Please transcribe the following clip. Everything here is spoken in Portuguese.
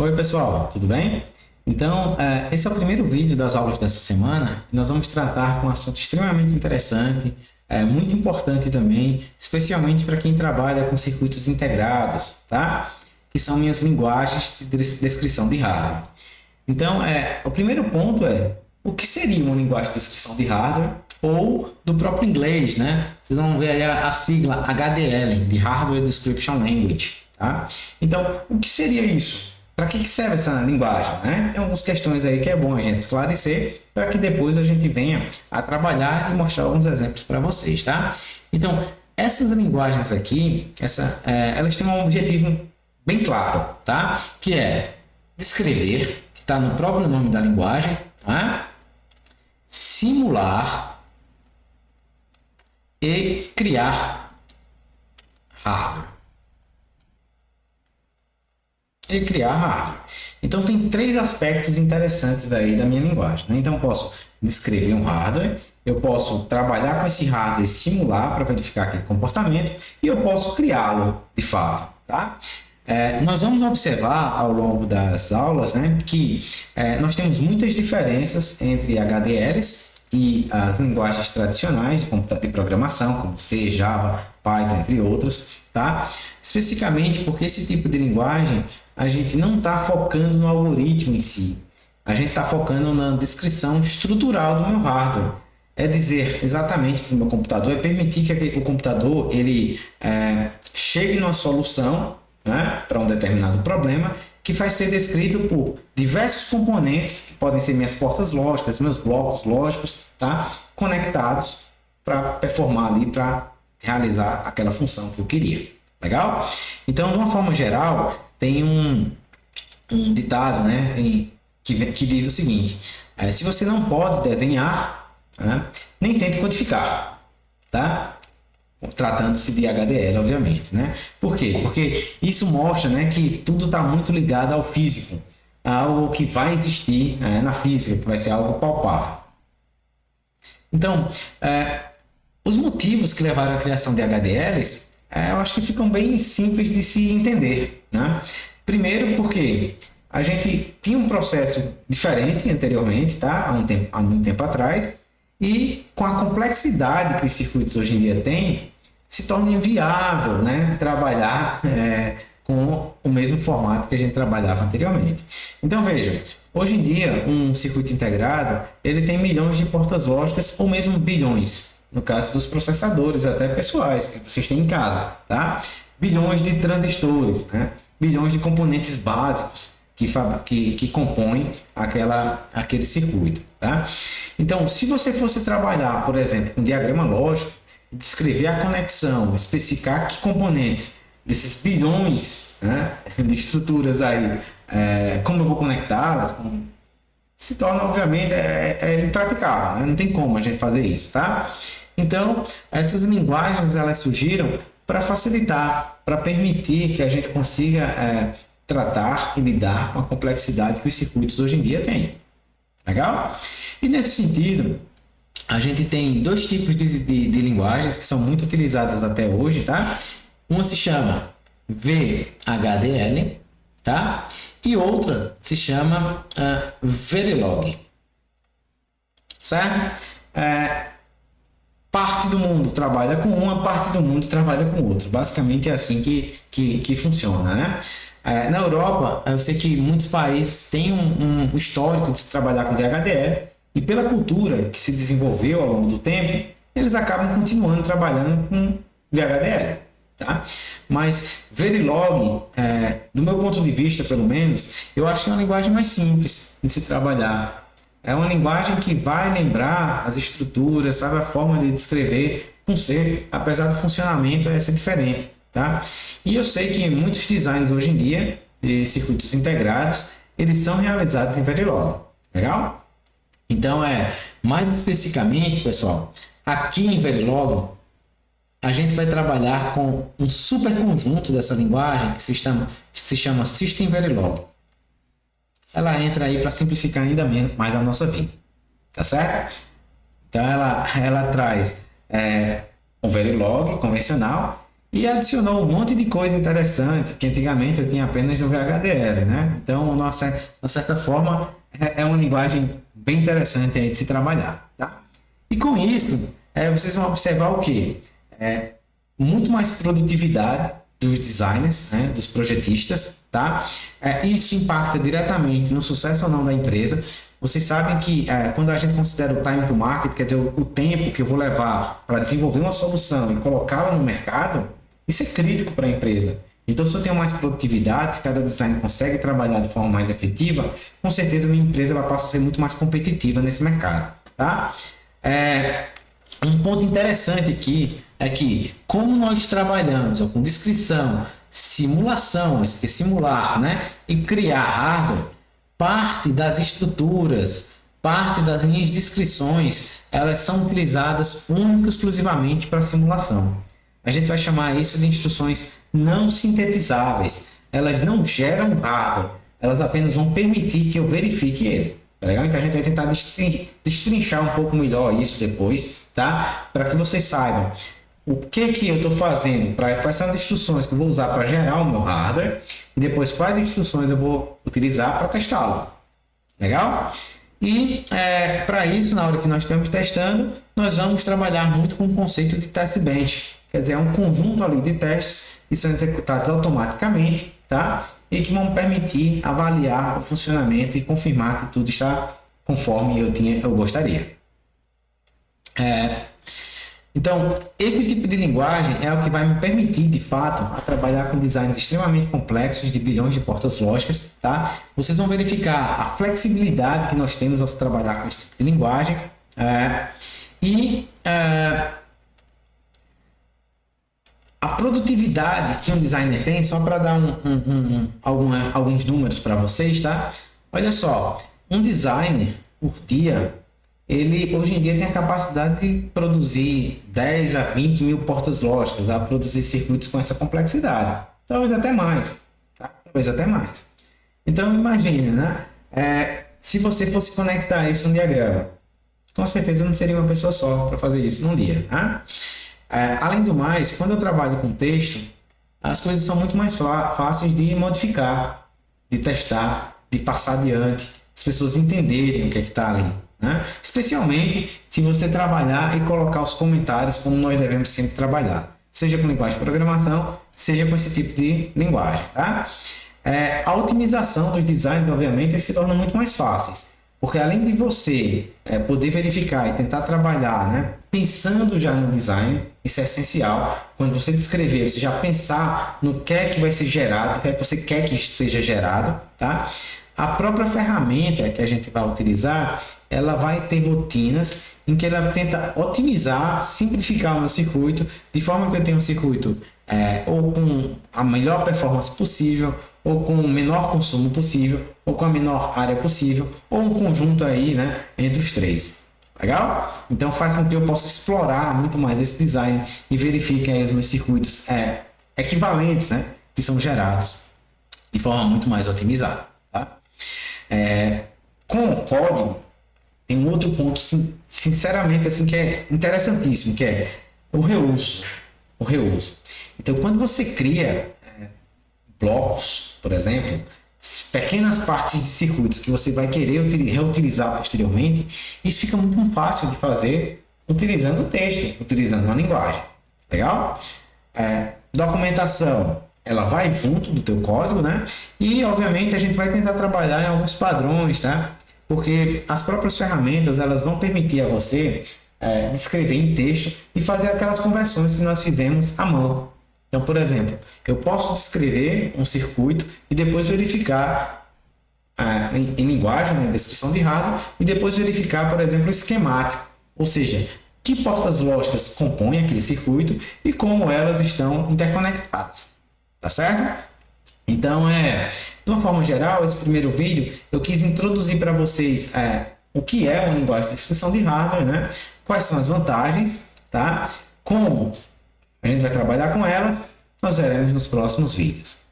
Oi, pessoal, tudo bem? Então, esse é o primeiro vídeo das aulas dessa semana. Nós vamos tratar com um assunto extremamente interessante, muito importante também, especialmente para quem trabalha com circuitos integrados, tá? Que são minhas linguagens de descrição de hardware. Então, o primeiro ponto é o que seria uma linguagem de descrição de hardware ou do próprio inglês, né? Vocês vão ver aí a sigla HDL, de Hardware Description Language, tá? Então, o que seria isso? Para que serve essa linguagem, né? Tem algumas questões aí que é bom a gente esclarecer para que depois a gente venha a trabalhar e mostrar alguns exemplos para vocês, tá? Então, essas linguagens aqui, elas têm um objetivo bem claro, tá? Que é descrever, que está no próprio nome da linguagem, tá? Simular e criar hardware. Então, tem três aspectos interessantes aí da minha linguagem, né? Então, eu posso descrever um hardware, eu posso trabalhar com esse hardware e simular para verificar aquele comportamento, e eu posso criá-lo de fato, tá? Nós vamos observar ao longo das aulas, né, que nós temos muitas diferenças entre HDLs e as linguagens tradicionais de programação, como C, Java, Python, entre outras, tá? Especificamente porque esse tipo de linguagem a gente não está focando no algoritmo em si, a gente está focando na descrição estrutural do meu hardware. É dizer exatamente para o meu computador, é permitir que o computador ele chegue numa solução, né, para um determinado problema, que vai ser descrito por diversos componentes, que podem ser minhas portas lógicas, meus blocos lógicos, tá, conectados para performar ali, para realizar aquela função que eu queria. Legal? Então, de uma forma geral, tem um ditado, né, que diz o seguinte: se você não pode desenhar, né, nem tente codificar, tá? Tratando-se de HDL, obviamente, né? Por quê? Porque isso mostra, né, que tudo está muito ligado ao físico, algo que vai existir na física, que vai ser algo palpável. Então, os motivos que levaram à criação de HDLs, eu acho que ficam bem simples de se entender, né? Primeiro, porque a gente tinha um processo diferente anteriormente, tá? Há muito tempo atrás, e com a complexidade que os circuitos hoje em dia têm, se torna inviável, né, trabalhar com o mesmo formato que a gente trabalhava anteriormente. Então, veja, hoje em dia, um circuito integrado, ele tem milhões de portas lógicas, ou mesmo bilhões, no caso dos processadores, até pessoais, que vocês têm em casa, tá? Bilhões de transistores, né? Bilhões de componentes básicos que compõem aquele circuito, tá? Então, se você fosse trabalhar, por exemplo, com um diagrama lógico, descrever a conexão, especificar que componentes desses bilhões, né, de estruturas aí, como eu vou conectá-las, se torna, obviamente, impraticável, né? Não tem como a gente fazer isso, tá? Então, essas linguagens, elas surgiram para facilitar, para permitir que a gente consiga tratar e lidar com a complexidade que os circuitos hoje em dia têm. Legal? E nesse sentido, a gente tem dois tipos de linguagens que são muito utilizadas até hoje, tá? Uma se chama VHDL, tá? E outra se chama Verilog, certo? Parte do mundo trabalha com uma, parte do mundo trabalha com outra. Basicamente é assim que funciona, né? Na Europa, eu sei que muitos países têm um histórico de se trabalhar com VHDL, e pela cultura que se desenvolveu ao longo do tempo, eles acabam continuando trabalhando com VHDL, tá? Mas Verilog, do meu ponto de vista, pelo menos, eu acho que é uma linguagem mais simples de se trabalhar. É uma linguagem que vai lembrar as estruturas, sabe, a forma de descrever com C, apesar do funcionamento ser diferente, tá? E eu sei que muitos designs hoje em dia, de circuitos integrados, eles são realizados em Verilog. Legal? Então, mais especificamente, pessoal, aqui em Verilog, a gente vai trabalhar com um superconjunto dessa linguagem que se chama System Verilog. Ela entra aí para simplificar ainda mais a nossa vida, tá certo? Então, ela traz um Verilog convencional e adicionou um monte de coisa interessante que antigamente eu tinha apenas no VHDL, né? Então, nossa, de certa forma, é uma linguagem bem interessante aí de se trabalhar, tá? E com isso, vocês vão observar o quê? Muito mais produtividade dos designers, né, dos projetistas, tá? Isso impacta diretamente no sucesso ou não da empresa. Vocês sabem que quando a gente considera o time to market, quer dizer, o tempo que eu vou levar para desenvolver uma solução e colocá-la no mercado, isso é crítico para a empresa. Então, se eu tenho mais produtividade, se cada designer consegue trabalhar de forma mais efetiva, com certeza a minha empresa ela passa a ser muito mais competitiva nesse mercado, tá? Um ponto interessante aqui é que, como nós trabalhamos com descrição, simulação, simular, né, e criar hardware, parte das estruturas, parte das minhas descrições, elas são utilizadas única e exclusivamente para simulação. A gente vai chamar isso de instruções não sintetizáveis. Elas não geram hardware, elas apenas vão permitir que eu verifique ele. Tá legal? Então a gente vai tentar destrinchar um pouco melhor isso depois, tá? Para que vocês saibam o que eu estou fazendo, quais são as instruções que eu vou usar para gerar o meu hardware e depois quais instruções eu vou utilizar para testá-lo. Legal? E para isso, na hora que nós estamos testando, nós vamos trabalhar muito com o conceito de test bench. Quer dizer, é um conjunto ali de testes que são executados automaticamente, tá? E que vão permitir avaliar o funcionamento e confirmar que tudo está conforme eu gostaria. Então, esse tipo de linguagem é o que vai me permitir, de fato, a trabalhar com designs extremamente complexos de bilhões de portas lógicas, tá? Vocês vão verificar a flexibilidade que nós temos ao trabalhar com esse tipo de linguagem a produtividade que um designer tem, só para dar alguns números para vocês, tá? Olha só, um designer por dia, ele hoje em dia tem a capacidade de produzir 10 a 20 mil portas lógicas, a produzir circuitos com essa complexidade. Talvez até mais, tá? Talvez até mais. Então imagine, né? Se você fosse conectar isso no diagrama, com certeza não seria uma pessoa só para fazer isso num dia, tá? Além do mais, quando eu trabalho com texto, as coisas são muito mais fáceis de modificar, de testar, de passar adiante, as pessoas entenderem o que está ali, né? Especialmente se você trabalhar e colocar os comentários como nós devemos sempre trabalhar, seja com linguagem de programação, seja com esse tipo de linguagem, tá? A otimização dos designs, obviamente, se torna muito mais fáceis. Porque além de você poder verificar e tentar trabalhar, né, pensando já no design, isso é essencial. Quando você descrever, você já pensar no que é que vai ser gerado, o que é que você quer que seja gerado, tá? A própria ferramenta que a gente vai utilizar, ela vai ter rotinas em que ela tenta otimizar, simplificar o meu circuito, de forma que eu tenha um circuito ou com a melhor performance possível, ou com o menor consumo possível, ou com a menor área possível, ou um conjunto aí, né, entre os três. Legal? Então faz com que eu possa explorar muito mais esse design e verifique aí os meus circuitos equivalentes, né, que são gerados de forma muito mais otimizada. Tá? Com o código, tem um outro ponto, sinceramente, assim, que é interessantíssimo, que é o reuso. O reuso. Então, quando você cria blocos, por exemplo, pequenas partes de circuitos que você vai querer reutilizar posteriormente, isso fica muito fácil de fazer utilizando o texto, utilizando uma linguagem. Legal? Documentação, ela vai junto do teu código, né? E, obviamente, a gente vai tentar trabalhar em alguns padrões, tá? Porque as próprias ferramentas, elas vão permitir a você escrever em texto e fazer aquelas conversões que nós fizemos à mão. Então, por exemplo, eu posso descrever um circuito e depois verificar em linguagem, né, descrição de hardware, e depois verificar, por exemplo, o esquemático, ou seja, que portas lógicas compõem aquele circuito e como elas estão interconectadas, tá certo? Então, de uma forma geral, esse primeiro vídeo eu quis introduzir para vocês o que é uma linguagem de descrição de hardware, né? Quais são as vantagens, tá? Como a gente vai trabalhar com elas, nós veremos nos próximos vídeos.